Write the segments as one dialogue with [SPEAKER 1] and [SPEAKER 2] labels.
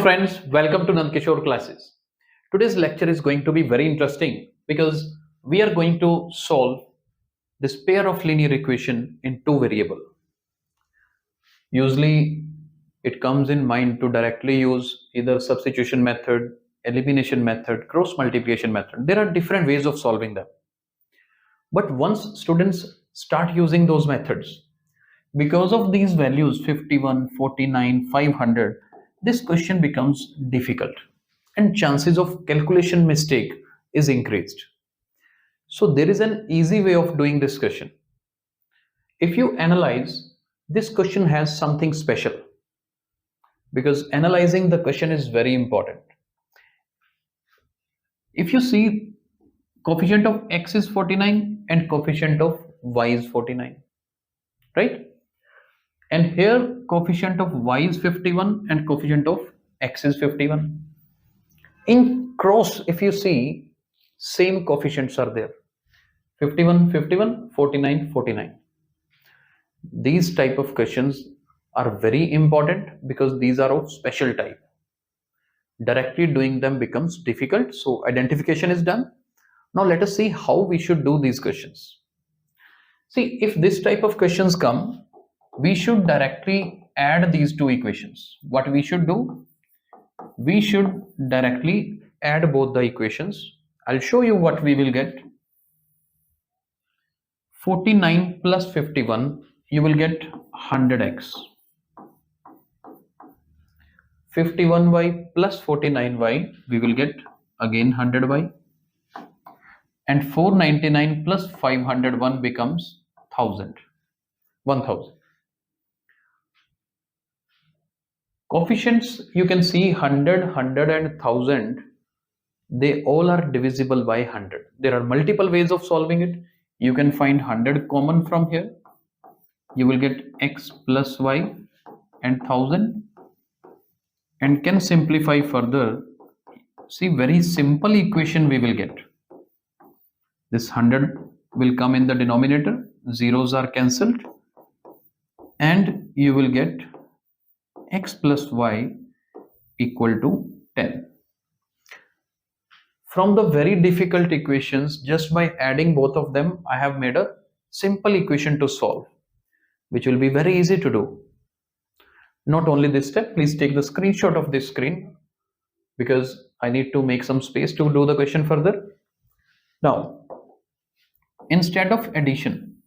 [SPEAKER 1] friends, welcome to Nand Kishore classes. Today's lecture is going to be very interesting because we are going to solve this pair of linear equation in two variable. Usually it comes in mind to directly use either substitution method, elimination method, cross multiplication method. There are different ways of solving them. But once students start using those methods, because of these values 51, 49, 500, this question becomes difficult and chances of calculation mistake is increased. So there is an easy way of doing this question. If you analyze, this question has something special because analyzing the question is very important. If you see, coefficient of x is 49 and coefficient of y is 49, right? And here coefficient of y is 51 and coefficient of x is 51. In cross, if you see, same coefficients are there. 51, 51, 49, 49. These type of questions are very important because these are of special type. Directly doing them becomes difficult. So identification is done. Now let us see how we should do these questions. See, if this type of questions come, we should directly add these two equations. What we should do? We should directly add both the equations. I'll show you what we will get. 49 plus 51, you will get 100x. 51y plus 49y, we will get again 100y. And 499 plus 501 becomes 1000. Coefficients, you can see 100, 100 and 1000, they all are divisible by 100. There are multiple ways of solving it. You can find 100 common from here. You will get x plus y and 1000 and can simplify further. See, very simple equation we will get. This 100 will come in the denominator, zeros are cancelled, and you will get x plus y equal to 10. From the very difficult equations, just by adding both of them, I have made a simple equation to solve, which will be very easy to do. Not only this step, please take the screenshot of this screen because I need to make some space to do the question further. Now, instead of addition,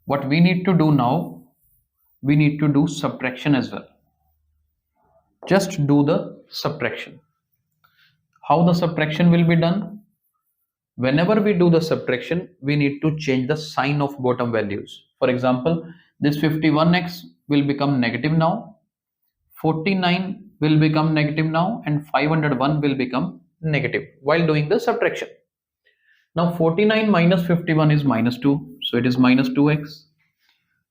[SPEAKER 1] what we need to do now, we need to do subtraction as well. Just do the subtraction. How the subtraction will be done? Whenever we do the subtraction, we need to change the sign of bottom values. For example, this 51x will become negative now, 49 will become negative now, and 501 will become negative while doing the subtraction. Now 49 minus 51 is minus 2, so it is minus 2x.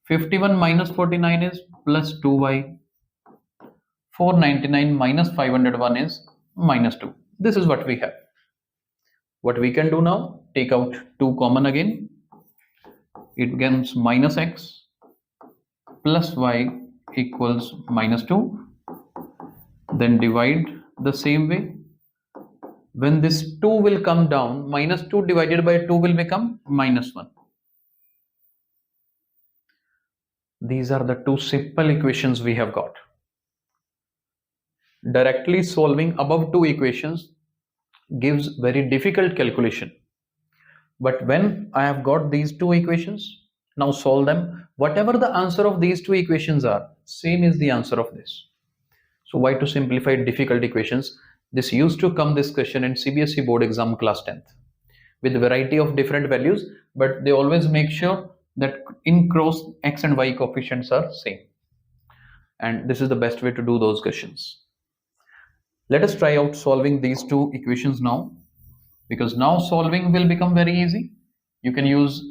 [SPEAKER 1] 51 minus 49 is plus 2y. 499 minus 501 is minus 2. This is what we have. What we can do now, take out 2 common again. It becomes minus x plus y equals minus 2. Then divide the same way. When this 2 will come down, minus 2 divided by 2 will become minus 1. These are the two simple equations we have got. Directly solving above two equations gives very difficult calculation. But when I have got these two equations, now solve them. Whatever the answer of these two equations are, same is the answer of this. So why to simplify difficult equations? This used to come this question in CBSE board exam class 10th with a variety of different values, but they always make sure that in cross x and y coefficients are same. And this is the best way to do those questions. Let us try out solving these two equations now, because now solving will become very easy. You can use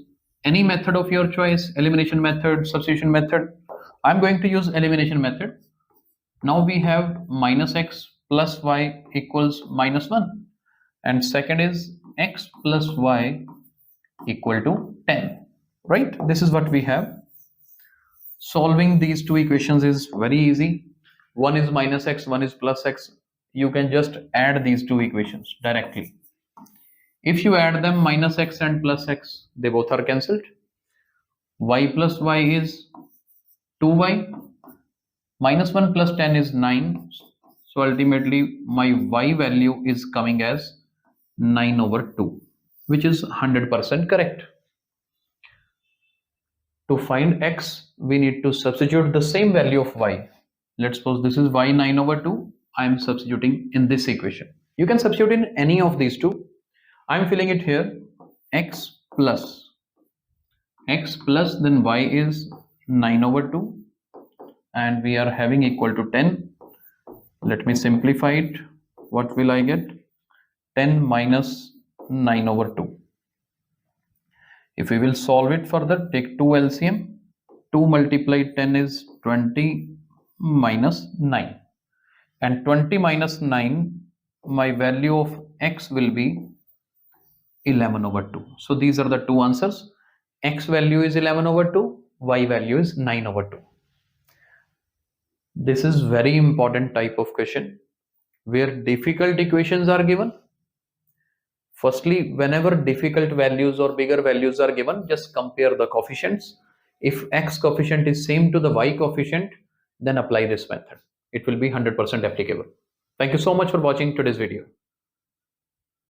[SPEAKER 1] any method of your choice, elimination method, substitution method. I'm going to use elimination method. Now we have minus x plus y equals minus 1, and second is x plus y equal to 10, right? This is what we have. Solving these two equations is very easy. one is minus x, one is plus x, you can just add these two equations directly. If you add them, minus x and plus x, they both are cancelled. Y plus y is 2y, minus 1 plus 10 is 9. So ultimately my y value is coming as 9 over 2, which is 100% correct. To find x, we need to substitute the same value of y. Let's suppose this is y 9 over 2. I am substituting in this equation. You can substitute in any of these two. I am filling it here. X plus then y is 9 over 2 and we are having equal to 10. Let me simplify it. What will I get? 10 minus 9 over 2. If we will solve it further, take 2 LCM. 2 multiplied 10 is 20 minus 9. And 20 minus 9, my value of x will be 11 over 2. So these are the two answers. X value is 11 over 2, y value is 9 over 2. This is very important type of question where difficult equations are given. Firstly, whenever difficult values or bigger values are given, just compare the coefficients. If x coefficient is same to the y coefficient, then apply this method. It will be 100% applicable. Thank you so much for watching today's video.